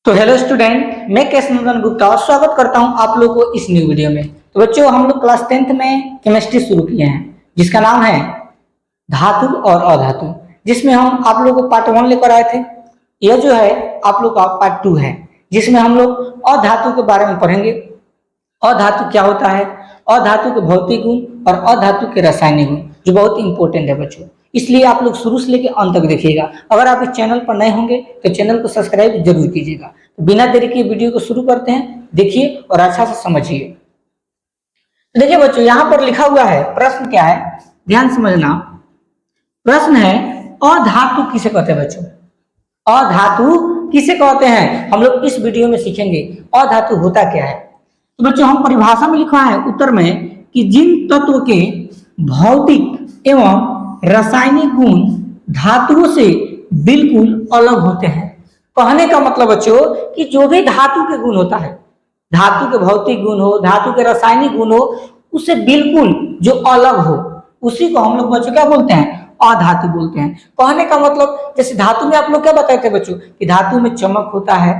तो hello student, मैं केश नंदन गुप्ता स्वागत करता हूं आप लोगों को इस न्यू वीडियो में। तो बच्चों, हम लोग क्लास 10th में केमिस्ट्री शुरू किए हैं जिसका नाम है धातु और अधातु, जिसमें हम आप लोगों को पार्ट 1 लेकर आए थे। यह जो है आप लोग का पार्ट 2 है, जिसमें हम लोग अधातु के बारे में पढ़ेंगे। अधातु क्या होता है, अधातु के भौतिक गुण और अधातु के रासायनिक गुण, जो बहुत इंपॉर्टेंट है बच्चों। इसलिए आप लोग शुरू से लेकर अंत तक देखिएगा। अगर आप इस चैनल पर नए होंगे तो चैनल को सब्सक्राइब जरूर कीजिएगा। तो बिना देरी के वीडियो को शुरू करते हैं, देखिए और अच्छा से समझिए। देखिए बच्चों, यहाँ पर लिखा हुआ है, प्रश्न क्या है ध्यान समझना। प्रश्न है, अधातु किसे कहते हैं बच्चों? अधातु किसे कहते हैं हम लोग इस वीडियो में सीखेंगे। अधातु होता क्या है? तो बच्चों, हम परिभाषा में लिखा है उत्तर में कि जिन तत्वों के भौतिक एवं रासायनिक गुण धातुओं से बिल्कुल अलग होते हैं। कहने का मतलब बच्चों कि जो भी धातु के गुण होता है, धातु के भौतिक गुण हो, धातु के रासायनिक गुण हो, उससे बिल्कुल जो अलग हो, उसी को हम लोग बच्चों क्या बोलते हैं? अधातु बोलते हैं। कहने का मतलब, जैसे धातु में आप लोग क्या बताए थे बच्चों कि धातु में चमक होता है,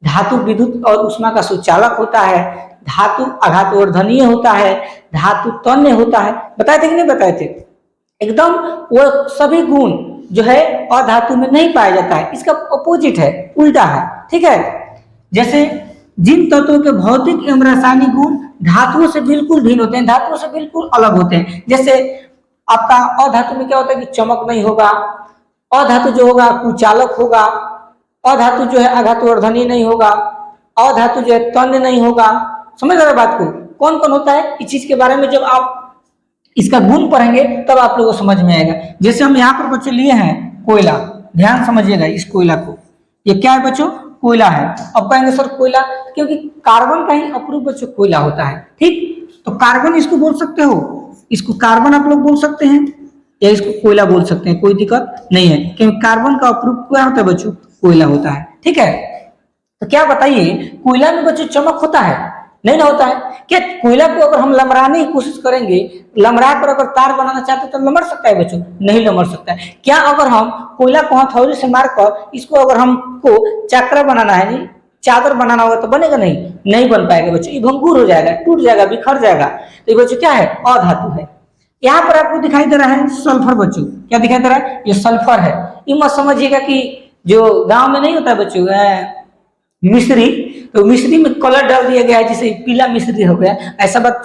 धातु विद्युत और उष्मा का सुचालक होता है, धातु आघातवर्धनीय होता है, धातु तन्य होता है। बताए थे कि नहीं बताए थे? एकदम वो सभी गुण जो है अधातु में नहीं पाया जाता है, इसका अपोजिट है, उल्टा है। ठीक है, जैसे जिन तत्वों के भौतिक एवं रासायनिक गुण धातुओं से बिल्कुल भिन्न होते हैं, धातुओं से बिल्कुल अलग होते हैं। जैसे आपका अधातु में क्या होता है कि चमक नहीं होगा, अधातु जो होगा कुचालक होगा, अधातु जो है आघातवर्धनीय नहीं होगा, अधातु जो है तन्य नहीं होगा। समझ रहे बात को? कौन कौन होता है इस चीज के बारे में जब आप इसका गुण पढ़ेंगे तब आप लोगों को समझ में आएगा। जैसे हम यहाँ पर बच्चों लिए हैं कोयला, ध्यान समझिएगा इस कोयला को। ये क्या है बच्चों? कोयला है। अब कहेंगे सर कोयला, क्योंकि कार्बन का ही अप्रूव बच्चों कोयला होता है। ठीक, तो कार्बन इसको बोल सकते हो, इसको कार्बन आप लोग बोल सकते हैं या इसको कोयला बोल सकते हैं, कोई दिक्कत नहीं है, क्योंकि कार्बन का अप्रूव क्या होता है बच्चों? कोयला होता है। ठीक है, तो क्या बताइए, कोयला में बच्चों चमक होता है? नहीं ना होता है। क्या कोयला को अगर हम लमराने की कोशिश करेंगे, लमरा कर अगर तार बनाना चाहते तो लमड़ सकता है बच्चों? नहीं लमड़ सकता है। क्या अगर हम कोयला को हथौड़ी से मारकर इसको अगर हमको चक्र बनाना है, नहीं चादर बनाना होगा तो बनेगा? नहीं बन पाएगा बच्चों, ये भंगुर हो जाएगा, टूट जाएगा, बिखर जाएगा। तो ये बच्चों क्या है? अधातु है। यहाँ पर आपको दिखाई दे रहा है सल्फर बच्चों, क्या दिखाई दे रहा है? ये सल्फर है। ये मत समझिएगा कि जो गांव में नहीं होता है बच्चों मिश्री, तो मिश्री में कलर डाल दिया गया है जिसे पीला मिश्री हो गया, ऐसा बात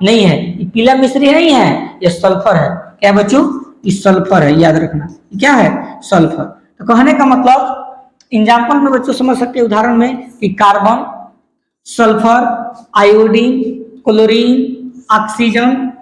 नहीं है। ये पीला मिश्री नहीं है, ये सल्फर है। क्या बच्चों? ये सल्फर है, याद रखना। क्या है? सल्फर। तो कहने का मतलब एग्जाम्पल में बच्चों समझ सकते हैं उदाहरण में कि carbon, sulphur, iodine, chlorine, oxygen,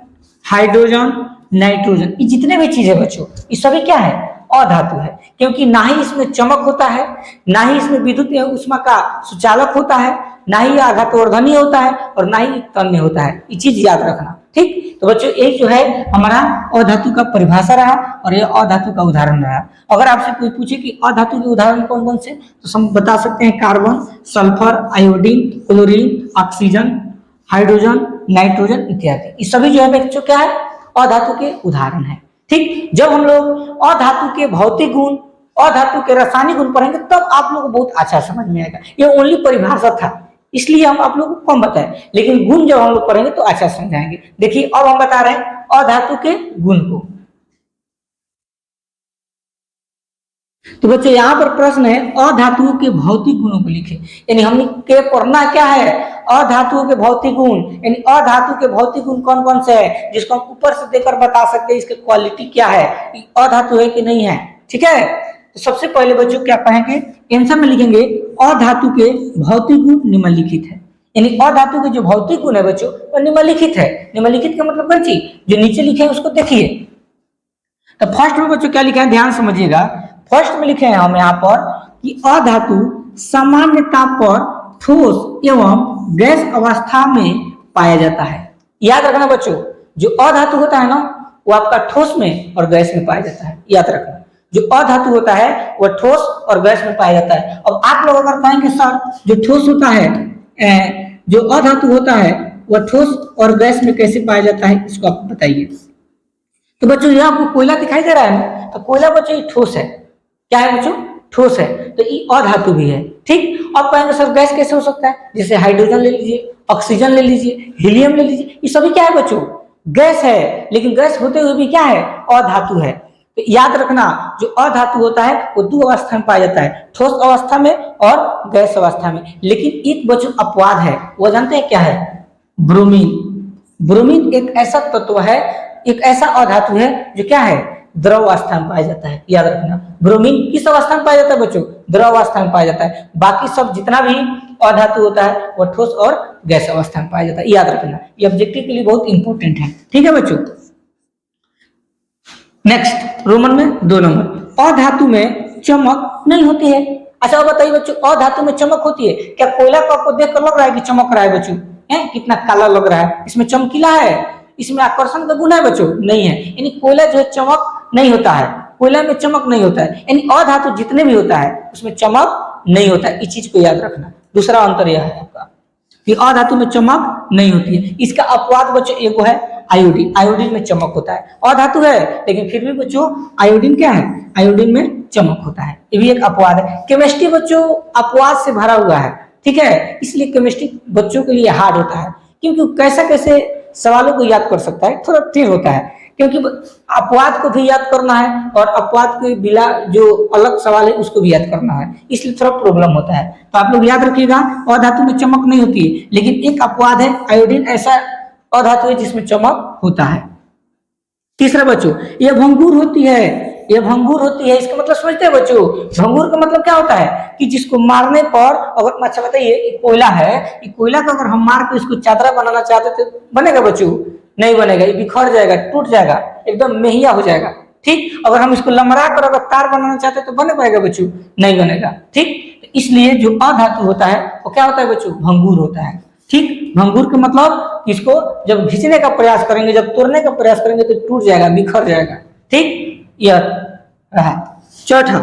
hydrogen, nitrogen, ये जितने भी चीज है बच्चों, ये सभी क्या है? अधातु है। क्योंकि ना ही इसमें चमक होता है, ना ही इसमें विद्युत उष्मा का सुचालक होता है, ना ही आघातवर्धनीय होता है और ना ही तन्य होता है। ये चीज याद रखना। ठीक, तो बच्चों एक जो है हमारा अधातु का परिभाषा रहा और ये अधातु का उदाहरण रहा। अगर आपसे कोई पूछे कि अधातु के उदाहरण कौन कौन से, तो हम बता सकते हैं carbon, sulphur, iodine, chlorine, oxygen, hydrogen, nitrogen इत्यादि। ये सभी जो है बच्चों क्या है? अधातु के उदाहरण है। ठीक, जब हम लोग अधातु के भौतिक गुण, अधातु के रासायनिक गुण पढ़ेंगे तब आप लोग को बहुत अच्छा समझ में आएगा। ये ओनली परिभाषा था, इसलिए हम आप लोगों को कम बताए, लेकिन गुण जब हम लोग पढ़ेंगे तो अच्छा समझाएंगे। देखिए अब हम बता रहे हैं अधातु के गुण को। तो बच्चों यहाँ पर प्रश्न है अधातुओं के भौतिक गुणों को लिखे, यानी हमने के पढ़ना क्या है? अधातुओं के भौतिक गुण, यानी अधातु के भौतिक गुण कौन कौन से हैं जिसको हम ऊपर से देकर बता सकते हैं इसकी क्वालिटी क्या है, अधातु है कि नहीं है। ठीक है, तो सबसे पहले बच्चों क्या कहेंगे, आंसर में लिखेंगे अधातु के भौतिक गुण निम्नलिखित है। यानी अधातु के जो भौतिक गुण है बच्चों वो निम्नलिखित है। निम्नलिखित का मतलब कौन सी? जो नीचे लिखे हैं उसको देखिए। तो फर्स्ट में बच्चों क्या लिखा है, ध्यान समझिएगा। फर्स्ट में लिखे हैं हम यहाँ पर कि अधातु सामान्य ताप पर ठोस एवं गैस अवस्था में पाया जाता है। याद रखना बच्चों, जो अधातु होता है ना वो आपका ठोस में और गैस में पाया जाता है। याद रखना, जो अधातु होता है वह ठोस और गैस में पाया जाता है। अब आप लोग अगर कहेंगे सर जो ठोस होता है, जो अधातु होता है वह ठोस और गैस में कैसे पाया जाता है, इसको आप बताइए। तो बच्चों ये आपको कोयला दिखाई दे रहा है ना, तो कोयला बच्चों ठोस है। क्या है बच्चों? ठोस है, तो ये अधातु भी है। ठीक, अब कहेंगे सर गैस कैसे हो सकता है? जैसे हाइड्रोजन ले लीजिए, ऑक्सीजन ले लीजिए, हीलियम ले लीजिए, ये सभी क्या है बच्चों? गैस है, लेकिन गैस होते हुए भी क्या है? अधातु है। तो याद रखना, जो अधातु होता है वो दो अवस्था में पाया जाता है, ठोस अवस्था में और गैस अवस्था में। लेकिन एक बच्चों अपवाद है, वो जानते हैं क्या है? ब्रोमीन। ब्रोमीन एक ऐसा तत्व है, एक ऐसा अधातु है जो क्या है? द्रव अवस्था में पाया जाता है। याद रखना, ब्रोमीन किस अवस्था में पाया जाता है बच्चों? द्रव अवस्था में पाया जाता है। बाकी सब जितना भी अधातु होता है वो ठोस और गैस अवस्था में पाया जाता है। याद रखना, ये ऑब्जेक्टिव के लिए बहुत इंपॉर्टेंट है। ठीक है बच्चों, नेक्स्ट रोमन में 2 नंबर, अधातु में चमक नहीं होती है। अच्छा बताइए बच्चों, अधातु में चमक होती है क्या? कोयला को आपको देखकर लग रहा है कि चमक रहा है बच्चों? है कितना काला लग रहा है, इसमें चमकीला है, इसमें आकर्षण का गुण है बच्चों? नहीं है। यानी कोयला जो है चमक नहीं होता है, कोयला में चमक नहीं होता है। यानी अधातु जितने भी होता है उसमें चमक नहीं होता है। इस चीज को याद रखना। दूसरा अंतर यह है आपका कि अधातु में चमक नहीं होती है। इसका अपवाद बच्चों एक है आयोडीन। आयोडीन में चमक होता है, अधातु है लेकिन फिर भी बच्चों आयोडीन क्या है? आयोडीन में चमक होता है। ये भी एक अपवाद है। केमिस्ट्री बच्चों अपवाद से भरा हुआ है, ठीक है, इसलिए केमिस्ट्री बच्चों के लिए हार्ड होता है, क्योंकि कैसे कैसे सवालों को याद कर सकता है, थोड़ा ट्रिक होता है, क्योंकि अपवाद को भी याद करना है और अपवाद के बिना जो अलग सवाल है उसको भी याद करना है, इसलिए थोड़ा प्रॉब्लम होता है। तो आप लोग याद रखिएगा, अधातु में चमक नहीं होती है, लेकिन एक अपवाद है, आयोडीन ऐसा अधातु है जिसमें चमक होता है। तीसरा बच्चों, यह भंगुर होती है। यह भंगुर होती है, इसका मतलब समझते हैं बच्चों? भंगुर का मतलब क्या होता है कि जिसको मारने पर अगर, अच्छा बताइए, कोयला है, ये कोयला को अगर हम मार के इसको चादरा बनाना चाहते तो बनेगा बच्चों? नहीं बनेगा, ये बिखर जाएगा, टूट जाएगा, एकदम मेहिया हो जाएगा। ठीक, अगर हम इसको लमरा कर अगर तार बनाना चाहते तो बन पाएगा बच्चों? नहीं बनेगा। ठीक, इसलिए जो अधातु होता है वो क्या होता है बच्चों? भंगुर होता है। ठीक, भंगुर का मतलब इसको जब खींचने का प्रयास करेंगे, जब तोड़ने का प्रयास करेंगे तो टूट जाएगा, बिखर जाएगा। ठीक, यह रहा। चौथा,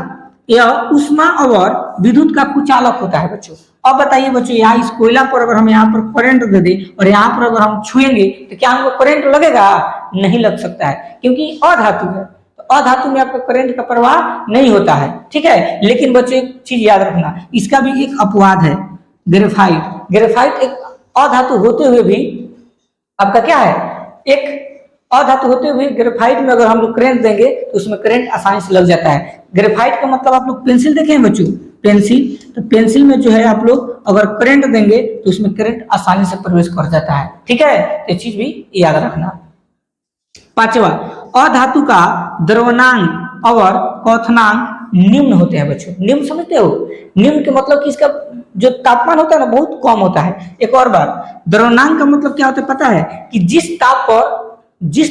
यह ऊष्मा और विद्युत का कुचालक होता है बच्चों। अब बताइए बच्चों, यहाँ इस कोयला पर अगर हम यहाँ पर करंट दे दें और यहाँ पर अगर हम छुएंगे तो क्या हमको करंट लगेगा? नहीं लग सकता है, क्योंकि अधातु है। तो अधातु में आपको करंट का प्रवाह नहीं होता है। ठीक है, लेकिन बच्चों एक चीज याद रखना, इसका भी एक अपवाद है, ग्रेफाइट। ग्रेफाइट एक अधातु होते हुए भी आपका क्या है? एक अधातु होते हुए ग्रेफाइट में अगर हम लोग करंट देंगे तो उसमें करंट आसानी से लग जाता है। ग्रेफाइट का मतलब आप लोग पेंसिल देखे हैं बच्चों? पेंसिल, तो पेंसिल में जो है आप लोग अगर करंट देंगे तो उसमें करंट आसानी से प्रवेश कर जाता है। ठीक है, तो ये चीज भी याद रखना। पांचवा, अधातु का द्रवणांक और क्वथनांक निम्न होते हैं बच्चों। निम्न समझते हो? निम्न के मतलब कि इसका जो तापमान होता है ना बहुत कम होता है। एक और बार, द्रवणांक का मतलब क्या होता है पता है? कि जिस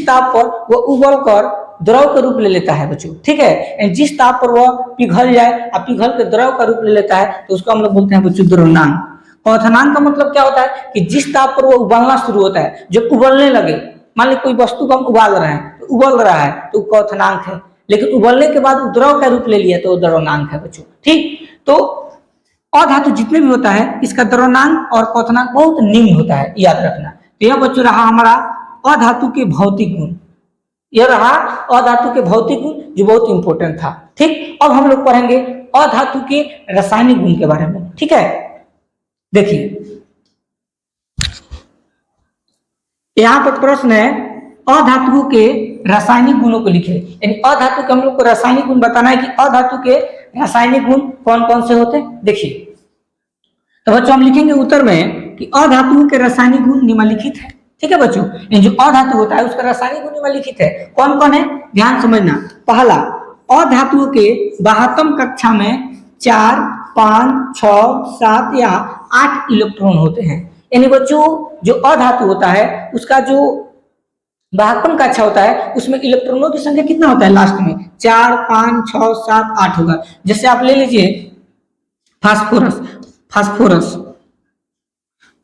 ताप पर वो उबल कर द्रव का रूप ले लेता है बच्चों। ठीक है, जिस ताप पर वह पिघल जाए और पिघल के द्रव का रूप ले लेता है तो उसको हम लोग बोलते हैं बच्चों द्रवणांक। क्वथनांक का मतलब क्या होता है? कि जिस ताप पर वो उबलना शुरू होता है, जब उबलने लगे, मान ली कोई वस्तु को हम उबाल रहे हैं तो उबल रहा है तो क्वथनांक है, लेकिन उबलने के बाद द्रव का रूप ले लिया तो द्रवणांक है बच्चों। ठीक, तो अधातु जितने भी होता है इसका द्रवणांक और क्वथनांक बहुत निम्न होता है, याद रखना। तो यह बच्चों रहा हमारा अधातु के भौतिक गुण। यह रहा अधातु के भौतिक गुण जो बहुत इंपॉर्टेंट था। ठीक, अब हम लोग पढ़ेंगे अधातु के रासायनिक गुण के बारे में। ठीक है, देखिए यहाँ पर प्रश्न है, अधातुओं के रासायनिक गुणों को लिखे। यानी अधातु के हम लोग को रासायनिक गुण बताना है कि अधातु के रासायनिक गुण कौन कौन से होते हैं। देखिए, तो बच्चों हम लिखेंगे उत्तर में कि अधातुओं के रासायनिक गुण निम्नलिखित है। ठीक है बच्चों, जो अधातु होता है उसका रासायनिक गुण निम्नलिखित है। कौन कौन है ध्यान समझना। पहला, अधातुओं के बाह्यतम कक्षा में 4, 5, 6, 7 या 8 इलेक्ट्रॉन होते हैं। यानी बच्चों जो अधातु होता है उसका जो बाह्यतम कक्षा होता है उसमें इलेक्ट्रॉनों की संख्या कितना होता है? लास्ट में 4, 5, 6, 7, 8 होगा। जैसे आप ले लीजिए फास्फोरस।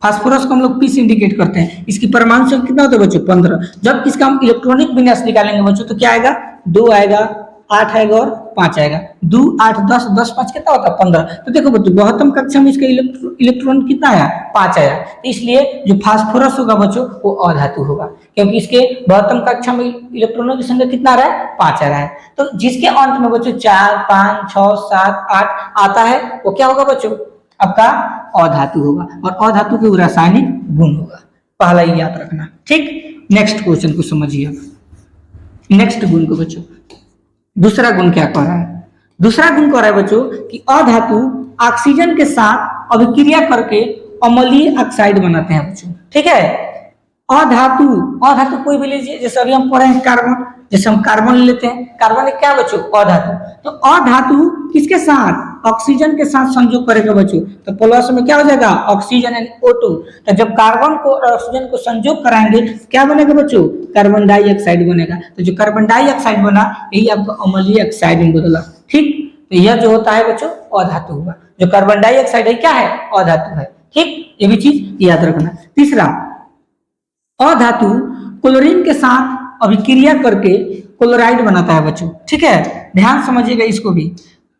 फास्फोरस को हम लोग पी से इंडिकेट करते हैं। इसकी परमाणु संख्या कितना होता है बच्चों? 15। जब इसका हम इलेक्ट्रॉनिक विन्यास निकालेंगे बच्चों तो क्या आएगा? 2 आएगा, 8 आएगा और 5 आएगा, 2 8 10 10 5 कितना होता है 15। तो देखो बच्चों बहुतम कक्षा में इसका इलेक्ट्रॉन कितना आया 5 आया, तो इसलिए जो फास्फोरस होगा बच्चों वो अधातु होगा, क्योंकि इसके बहुतम कक्षा में इलेक्ट्रॉनों की संख्या कितना आ रहा है 5 आ रहा है। तो जिसके अंत में बच्चों 4 5 6 7 8 आता है वो क्या होगा बच्चों आपका अधातु होगा, और अधातु के रासायनिक गुण होगा, पहला ही याद रखना। ठीक, नेक्स्ट क्वेश्चन को समझिए। नेक्स्ट गुण को बच्चों, दूसरा गुण क्या कह रहा है? दूसरा गुण कह रहा है बच्चों कि अधातु ऑक्सीजन के साथ अभिक्रिया करके अम्लीय ऑक्साइड बनाते हैं बच्चों। ठीक है, अधातु अधातु कोई भी लीजिए, जैसे अभी हम पढ़े हैं कार्बन, जैसे हम कार्बन लेते हैं, कार्बन एक क्या बच्चों अधातु। तो अधातु किसके साथ ऑक्सीजन के साथ संयोग करेगा बच्चों, तो प्लस में क्या हो जाएगा ऑक्सीजन यानी O2। तो जब कार्बन को और ऑक्सीजन को संयोग कराएंगे क्या बनेगा बच्चों कार्बन डाइऑक्साइड बनेगा। तो जो कार्बन डाइऑक्साइड बना यही आपको अम्लीय ऑक्साइड में बदला। ठीक, तो यह जो होता है बच्चों अधातु हुआ, जो कार्बन डाइऑक्साइड है क्या है अधातु है। ठीक, ये भी चीज याद रखना। तीसरा, अधातु क्लोरीन के साथ अभिक्रिया करके क्लोराइड बनाता है बच्चों। ठीक है, ध्यान समझिएगा इसको भी।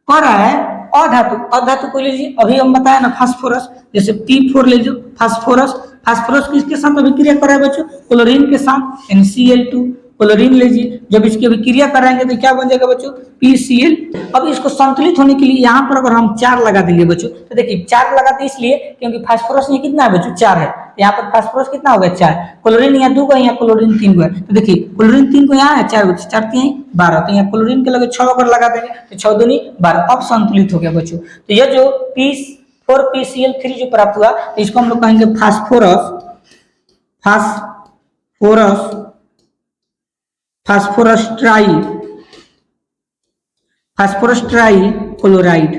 कर रहा है अधातु, अधातु को लीजिए, अभी हम बताया ना फास्फोरस, जैसे P4 ले लो फास्फोरस, फास्फोरस किसके साथ अभिक्रिया कर रहा है बच्चों क्लोरीन के साथ, Cl2 क्लोरीन लीजिए, जब इसकी अभिक्रिया कराएंगे तो क्या बन जाएगा बच्चों PCl। अब इसको संतुलित होने के लिए यहाँ पर अगर हम 4 लगा देंगे बच्चों, तो देखिए 4 लगाते इसलिए क्योंकि फास्फोरस में कितना है बच्चों 4 है, यहाँ पर फास्फोरस कितना होगा 4, क्लोरीन यहाँ 2 है, यहाँ क्लोरीन 3 है। तो देखिए क्लोरीन 3 को यहाँ है 4 4 3 12, तो यहाँ क्लोरीन के लगे 6 अगर लगा देंगे तो 6 दूनी 12, अब संतुलित हो गया बच्चों। तो यह जो P4PCl3 जो प्राप्त हुआ तो इसको हम लोग कहेंगे phosphorus, phosphorus phosphorus try, phosphorus try chloride.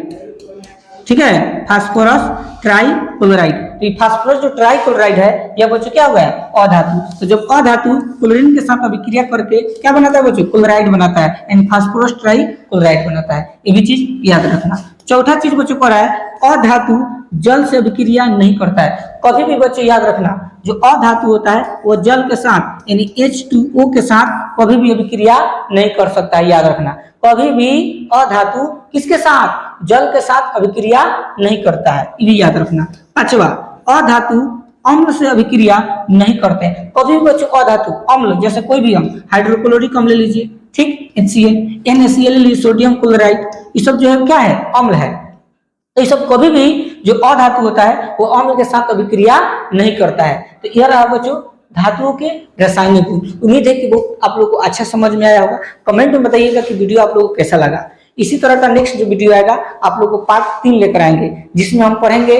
ठीक है, फास्फोरस ट्राई क्लोराइड। तो ये फास्फोरस जो ट्राई क्लोराइड है यह बच्चों क्या हो गया अधातु। तो जब अधातु क्लोरीन के साथ अभिक्रिया करके क्या बनाता है बच्चों क्लोराइड बनाता है, यानी फास्फोरस ट्राई क्लोराइड बनाता है। ये भी चीज याद रखना। चौथा चीज बच्चों को रहा है अधातु जल से अभिक्रिया नहीं करता है। कभी भी बच्चे याद रखना जो अधातु होता है वो जल के साथ यानी H2O के साथ कभी भी अभिक्रिया नहीं कर सकता है, याद रखना। कभी भी अधातु किसके साथ जल के साथ अभिक्रिया नहीं करता है, ये भी याद रखना। पांचवा, अधातु अम्ल से अभिक्रिया नहीं करते हैं। कभी भी बच्चों अधातु अम्ल जैसे कोई भी अम्ल, हाइड्रोक्लोरिक अम्ल ले लीजिए, ठीक, HCl, NaCl ले लीजिए, सोडियम क्लोराइड, ये सब जो है क्या है अम्ल है। तो ये सब कभी भी जो अधातु होता है वो अम्ल के साथ अभिक्रिया नहीं करता है। तो यह रहा बच्चों धातुओं के रासायनिक गुण। उम्मीद है कि वो आप लोगों को अच्छा समझ में आया होगा। कमेंट में बताइएगा कि वीडियो आप लोगों को कैसा लगा। इसी तरह का नेक्स्ट जो वीडियो आएगा आप लोगों को पार्ट 3 लेकर आएंगे, जिसमें हम पढ़ेंगे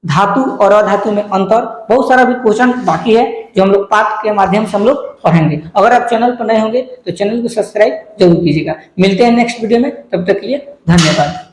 धातु और अधातु में अंतर। बहुत सारा भी क्वेश्चन बाकी है जो हम लोग पाठ के माध्यम से हम लोग पढ़ेंगे। अगर आप चैनल पर नए होंगे तो चैनल को सब्सक्राइब जरूर कीजिएगा। मिलते हैं नेक्स्ट वीडियो में, तब तक के लिए धन्यवाद।